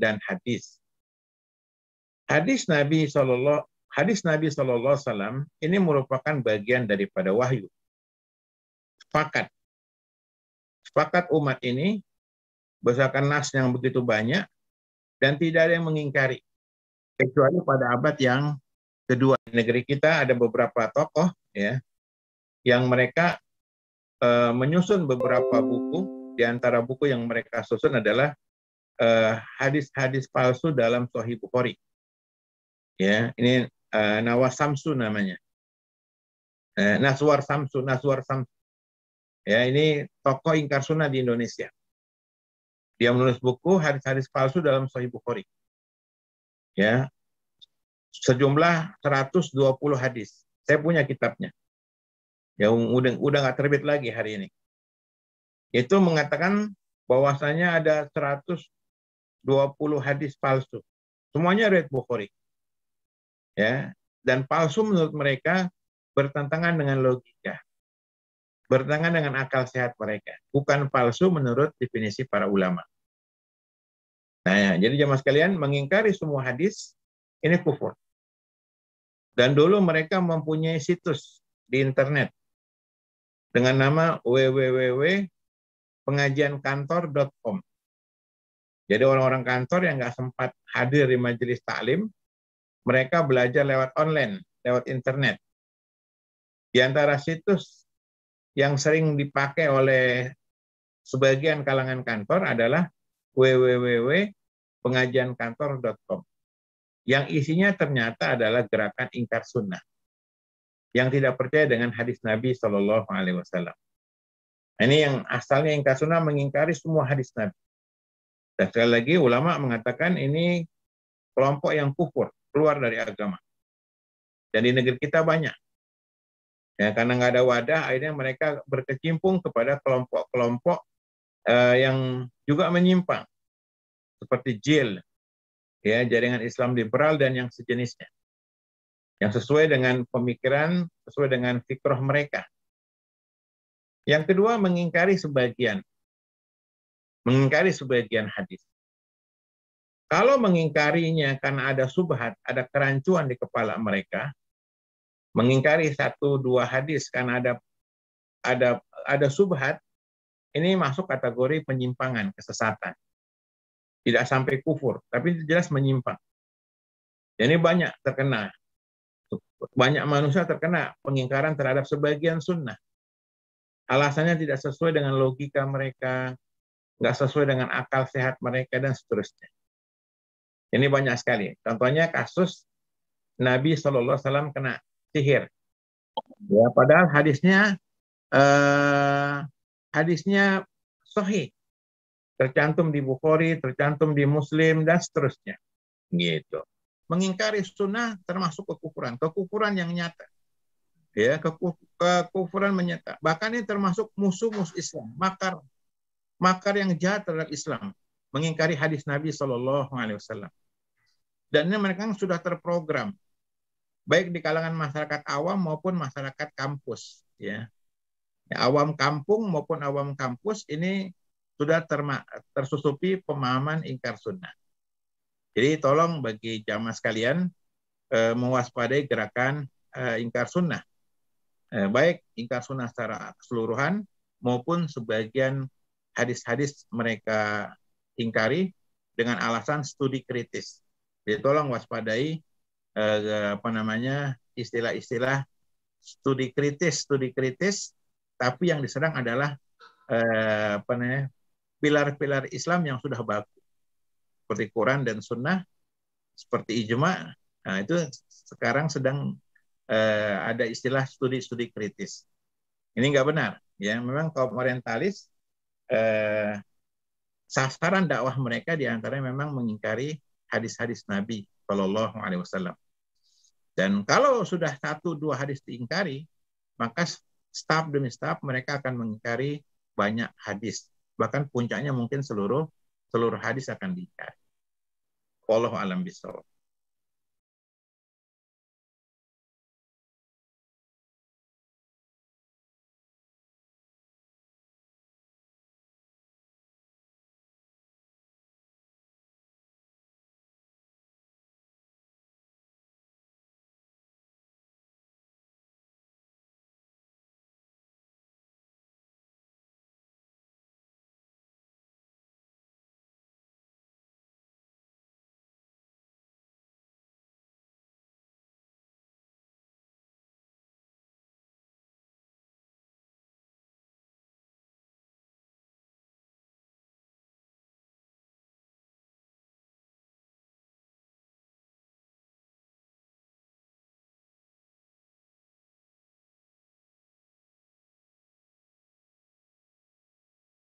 dan hadis. Hadis Nabi Sallallahu Alaihi Wasallam ini merupakan bagian daripada wahyu. Sepakat umat ini berdasarkan nas yang begitu banyak dan tidak ada yang mengingkari, kecuali pada abad yang kedua. Di negeri kita ada beberapa tokoh ya yang mereka menyusun beberapa buku. Di antara buku yang mereka susun adalah hadis-hadis palsu dalam Sahih Bukhari. Ya, ini Nawas Samsu namanya. Naswar Samsu. Ya, ini tokoh ingkar sunnah di Indonesia. Dia menulis buku hadis-hadis palsu dalam Sahih Bukhari. Ya, sejumlah 120 hadis. Saya punya kitabnya. Ya, udah nggak terbit lagi hari ini. Itu mengatakan bahwasanya ada 120 hadis palsu. Semuanya riwayat Bukhari. Ya, dan palsu menurut mereka bertentangan dengan logika. Bertentangan dengan akal sehat mereka. Bukan palsu menurut definisi para ulama. Nah, ya, jadi jemaah sekalian, mengingkari semua hadis ini kufur. Dan dulu mereka mempunyai situs di internet dengan nama www.pengajiankantor.com. Jadi orang-orang kantor yang nggak sempat hadir di majelis taklim, mereka belajar lewat online, lewat internet. Di antara situs yang sering dipakai oleh sebagian kalangan kantor adalah www.pengajiankantor.com. Yang isinya ternyata adalah gerakan ingkar sunnah. Yang tidak percaya dengan hadis Nabi Shallallahu Alaihi Wasallam. Ini yang asalnya ingkar sunnah mengingkari semua hadis Nabi. Dan sekali lagi ulama mengatakan ini kelompok yang kufur, keluar dari agama. Dan di negeri kita banyak. Ya, karena nggak ada wadah, akhirnya mereka berkecimpung kepada kelompok-kelompok yang juga menyimpang. Seperti JIL, ya, Jaringan Islam Liberal dan yang sejenisnya. Yang sesuai dengan pemikiran, sesuai dengan fikrah mereka. Yang kedua, mengingkari sebagian hadis. Kalau mengingkarinya karena ada subhat, ada kerancuan di kepala mereka, mengingkari 1-2 hadis karena ada subhat, ini masuk kategori penyimpangan, kesesatan. Tidak sampai kufur, tapi jelas menyimpang. Ini banyak terkena. Banyak manusia terkena pengingkaran terhadap sebagian sunnah. Alasannya tidak sesuai dengan logika mereka, nggak sesuai dengan akal sehat mereka, dan seterusnya. Ini banyak sekali. Contohnya kasus Nabi SAW kena sihir. Ya, padahal hadisnya sahih. Tercantum di Bukhari, tercantum di Muslim, dan seterusnya. Gitu. Mengingkari sunnah termasuk kekufuran yang nyata. Ya, kekufuran menyata. Bahkan ini termasuk musuh-musuh Islam, makar yang jahat terhadap Islam, mengingkari hadis Nabi Shallallahu Alaihi Wasallam. Dan ini mereka sudah terprogram, baik di kalangan masyarakat awam maupun masyarakat kampus. Ya, awam kampung maupun awam kampus ini sudah tersusupi pemahaman ingkar sunnah. Jadi tolong bagi jamaah sekalian mewaspadai gerakan ingkar sunnah. Baik ingkar sunnah secara keseluruhan maupun sebagian hadis-hadis mereka ingkari dengan alasan studi kritis. Jadi tolong waspadai istilah-istilah studi kritis, tapi yang diserang adalah pilar-pilar Islam yang sudah baku. Seperti Quran dan Sunnah, seperti ijma, nah itu sekarang sedang ada istilah studi kritis. Ini nggak benar, ya. Memang kaum orientalis sasaran dakwah mereka diantaranya memang mengingkari hadis-hadis Nabi Shallallahu Alaihi Wasallam. Dan kalau sudah 1-2 hadis diingkari, maka staf demi staf mereka akan mengingkari banyak hadis. Bahkan puncaknya mungkin seluruh hadis akan diingkari. Wallahu a'lam bishawab.